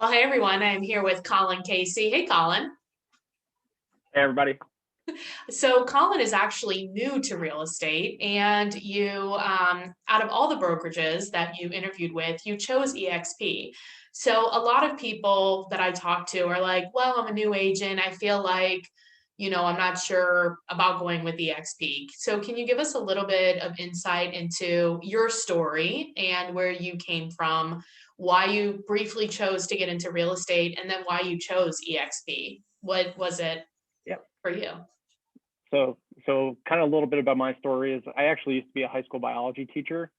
Well, hey everyone, I'm here with Collin Casey. Hey, Collin. Hey, everybody. So, Collin is actually new to real estate, and out of all the brokerages that you interviewed with, you chose eXp. So, a lot of people that I talk to are like, well, I'm a new agent. I feel like, I'm not sure about going with eXp. So, can you give us a little bit of insight into your story and where you came from, why you briefly chose to get into real estate, and then why you chose eXp? What was it Yeah. for you? So kind of a little bit about my story is I actually used to be a high school biology teacher,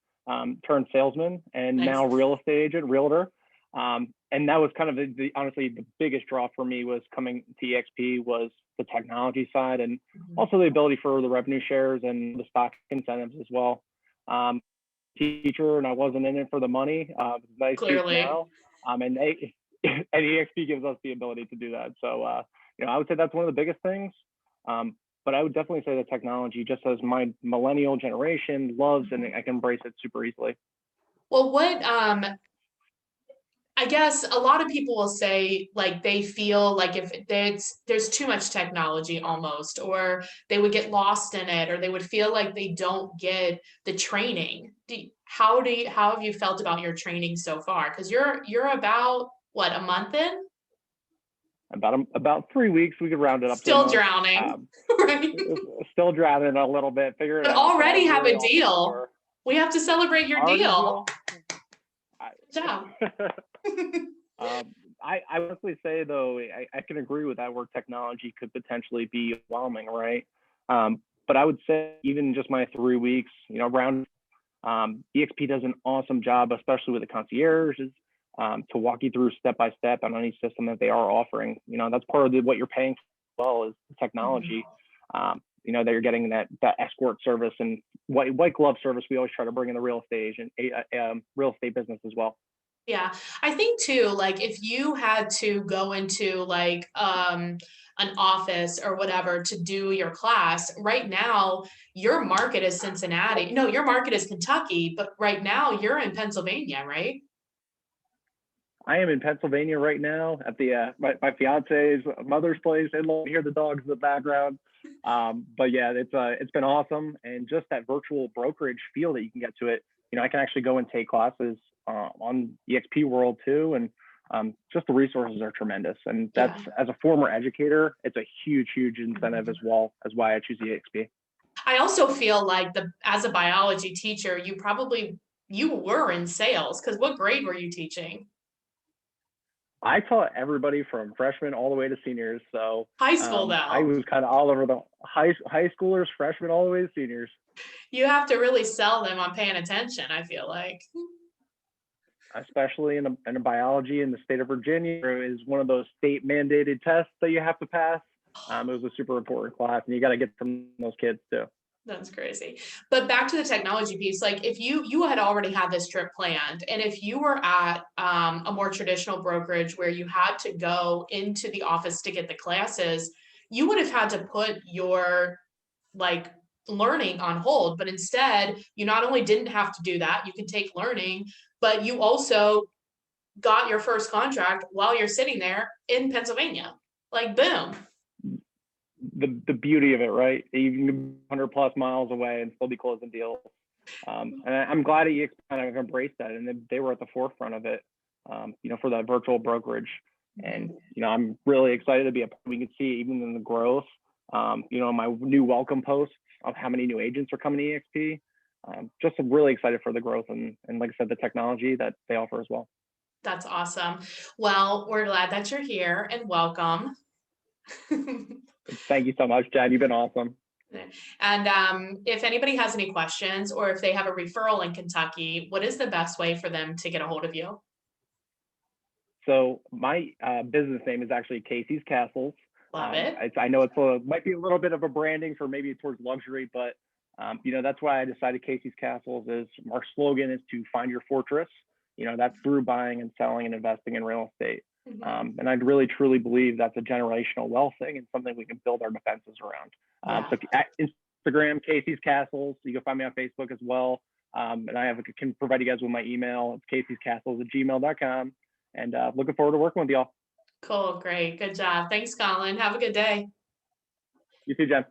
turned salesman, and Nice. now real estate agent, realtor. And that was kind of honestly the biggest draw for me was coming to eXp was the technology side and also the ability for the revenue shares and the stock incentives as well. Teacher, and I wasn't in it for the money. Nice tooth Clearly. now, and eXp gives us the ability to do that. So I would say that's one of the biggest things. But I would definitely say the technology, just as my millennial generation loves, and I can embrace it super easily. Well, I guess a lot of people will say like they feel like if there's too much technology almost, or they would get lost in it, or they would feel like they don't get the training. How have you felt about your training so far? Because you're about what, a month in? About 3 weeks, we could round it up to a Still month. drowning, right? Still drowning a little bit, figuring But it out. already have Really a deal. We have to celebrate your already deal. Good job. I honestly say though, I can agree with that where technology could potentially be overwhelming, right? But I would say even just my 3 weeks, around eXp does an awesome job, especially with the concierges, to walk you through step by step on any system that they are offering. That's part of what you're paying for as well is the technology. That you're getting that escort service and white glove service. We always try to bring in the real estate agent, real estate business as well. Yeah, I think too, like if you had to go into like an office or whatever to do your class, right now your market is Cincinnati. No, your market is Kentucky, but right now you're in Pennsylvania, right? I am in Pennsylvania right now at the my fiance's mother's place. And hear the dogs in the background. But yeah, it's been awesome, and just that virtual brokerage feel that you can get to it. I can actually go and take classes on eXp World too, and just the resources are tremendous. And that's as a former educator, it's a huge incentive as well as why I choose eXp. I also feel like as a biology teacher, you were in sales, because what grade were you teaching? I taught everybody from freshmen all the way to seniors. So High school I though. was kind of all over the high schoolers, freshmen, all the way to seniors. You have to really sell them on paying attention, I feel like. Especially in a biology in the state of Virginia, is one of those state mandated tests that you have to pass. It was a super important class, and you got to get from those kids too. That's crazy. But back to the technology piece, like if you had already had this trip planned, and if you were at a more traditional brokerage where you had to go into the office to get the classes, you would have had to put your like learning on hold. But instead, you not only didn't have to do that, you could take learning, but you also got your first contract while you're sitting there in Pennsylvania. Like, boom. The beauty of it, right? You can be 100 plus miles away and still be closing deals. And I'm glad eXp kind of embraced that, and they were at the forefront of it, for that virtual brokerage. And I'm really excited to be we can see even in the growth, my new welcome posts of how many new agents are coming to eXp. Just really excited for the growth and like I said, the technology that they offer as well. That's awesome. Well, we're glad that you're here, and welcome. Thank you so much, Jen. You've been awesome. And if anybody has any questions, or if they have a referral in Kentucky, what is the best way for them to get a hold of you? So my business name is actually Casey's Castles. Love it. I know might be a little bit of a branding for maybe towards luxury, but that's why I decided Casey's Castles is our slogan is to find your fortress. That's through buying and selling and investing in real estate. And I really truly believe that's a generational wealth thing and something we can build our defenses around. So at Instagram, Casey's Castles. You can find me on Facebook as well. And I can provide you guys with my email. It's caseyscastles@gmail.com. and looking forward to working with y'all. Cool, great, good job. Thanks, Colin. Have a good day. You too, Jen.